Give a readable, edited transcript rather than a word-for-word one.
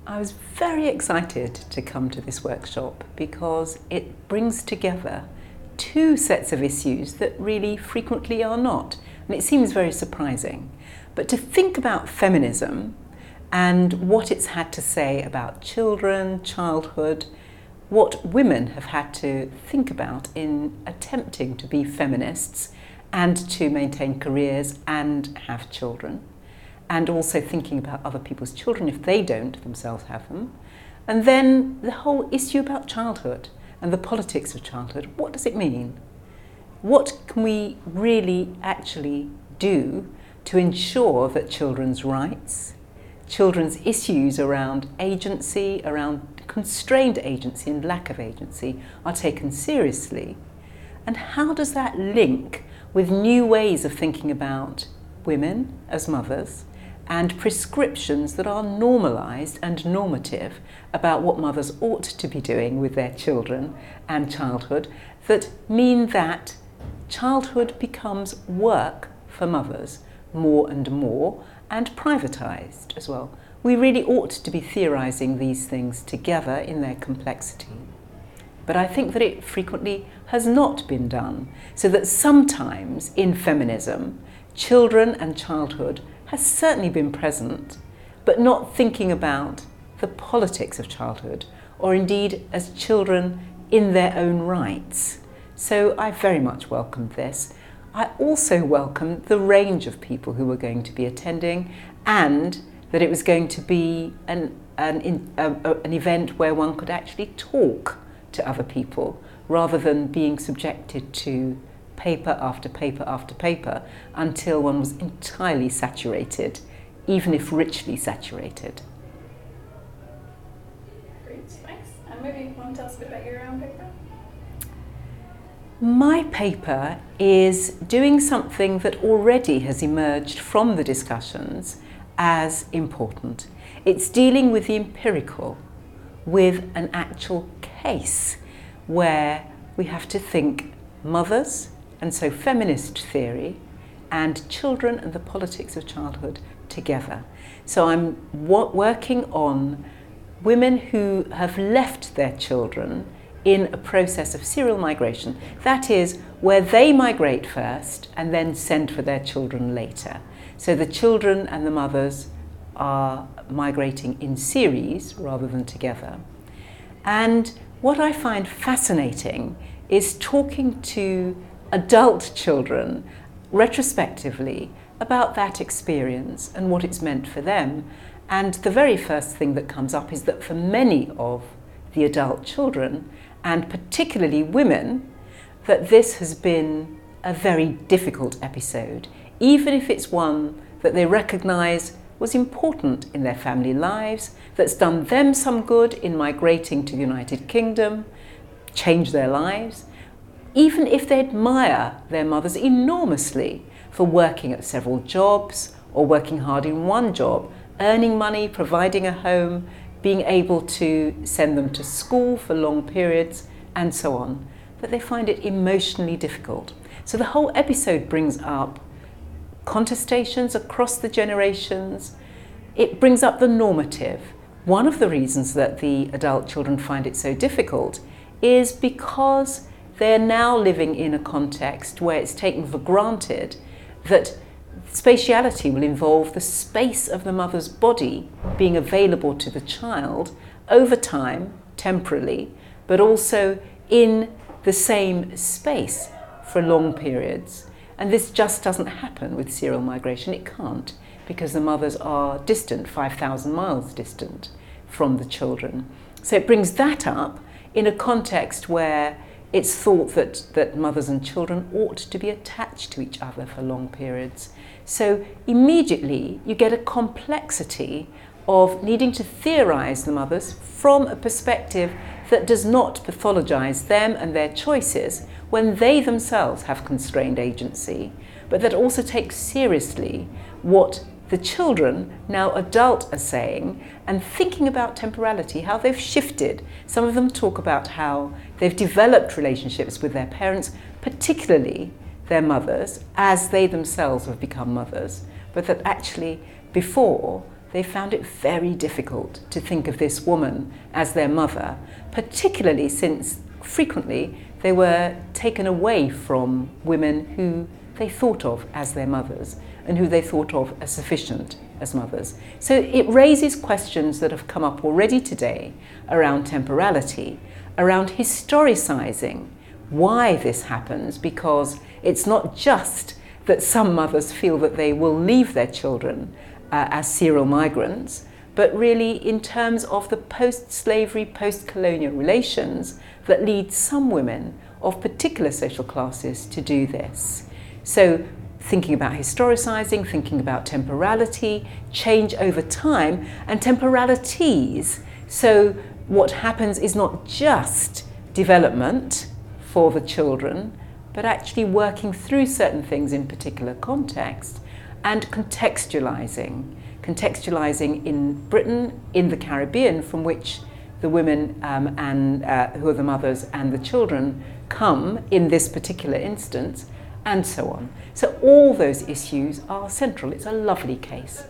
I was very excited to come to this workshop because it brings together two sets of issues that really frequently are not. And it seems very surprising. But to think about feminism and what it's had to say about children, childhood, what women have had to think about in attempting to be feminists and to maintain careers and have children, and also thinking about other people's children if they don't themselves have them. And then the whole issue about childhood and the politics of childhood. What does it mean? What can we really actually do to ensure that children's rights, children's issues around agency, around constrained agency and lack of agency are taken seriously? And how does that link with new ways of thinking about women as mothers and prescriptions that are normalised and normative about what mothers ought to be doing with their children and childhood, that mean that childhood becomes work for mothers more and more, and privatised as well. We really ought to be theorising these things together in their complexity. But I think that it frequently has not been done, so that sometimes in feminism, children and childhood has certainly been present, but not thinking about the politics of childhood, or indeed as children in their own rights. So I very much welcomed this. I also welcomed the range of people who were going to be attending, and that it was going to be an event where one could actually talk to other people rather than being subjected to paper after paper after paper until one was entirely saturated, even if richly saturated. Great, thanks. And maybe you want to tell us a bit about your own paper? My paper is doing something that already has emerged from the discussions as important. It's dealing with the empirical, with an actual case where we have to think mothers, and so feminist theory, and children and the politics of childhood together. So I'm working on women who have left their children in a process of serial migration. That is, where they migrate first and then send for their children later. So the children and the mothers are migrating in series rather than together. And what I find fascinating is talking to adult children retrospectively about that experience and what it's meant for them. And the very first thing that comes up is that for many of the adult children, and particularly women, that this has been a very difficult episode, even if it's one that they recognise was important in their family lives, that's done them some good in migrating to the United Kingdom, changed their lives, even if they admire their mothers enormously for working at several jobs or working hard in one job, earning money, providing a home, being able to send them to school for long periods and so on, that they find it emotionally difficult. So the whole episode brings up contestations across the generations. It brings up the normative. One of the reasons that the adult children find it so difficult is because they're now living in a context where it's taken for granted that spatiality will involve the space of the mother's body being available to the child over time, temporally, but also in the same space for long periods. And this just doesn't happen with serial migration. It can't, because the mothers are distant, 5,000 miles distant from the children. So it brings that up in a context where it's thought that mothers and children ought to be attached to each other for long periods. So immediately you get a complexity of needing to theorise the mothers from a perspective that does not pathologise them and their choices when they themselves have constrained agency, but that also takes seriously what the children, now adult, are saying and thinking about temporality, how they've shifted. Some of them talk about how they've developed relationships with their parents, particularly their mothers, as they themselves have become mothers, but that actually before they found it very difficult to think of this woman as their mother, particularly since frequently they were taken away from women who they thought of as their mothers and who they thought of as sufficient as mothers. So it raises questions that have come up already today around temporality, around historicising why this happens, because it's not just that some mothers feel that they will leave their children as serial migrants, but really in terms of the post-slavery, post-colonial relations that lead some women of particular social classes to do this. So thinking about historicising, thinking about temporality, change over time, and temporalities. So what happens is not just development for the children, but actually working through certain things in particular context and contextualising in Britain, in the Caribbean, from which the women who are the mothers and the children come in this particular instance, and so on. So all those issues are central. It's a lovely case.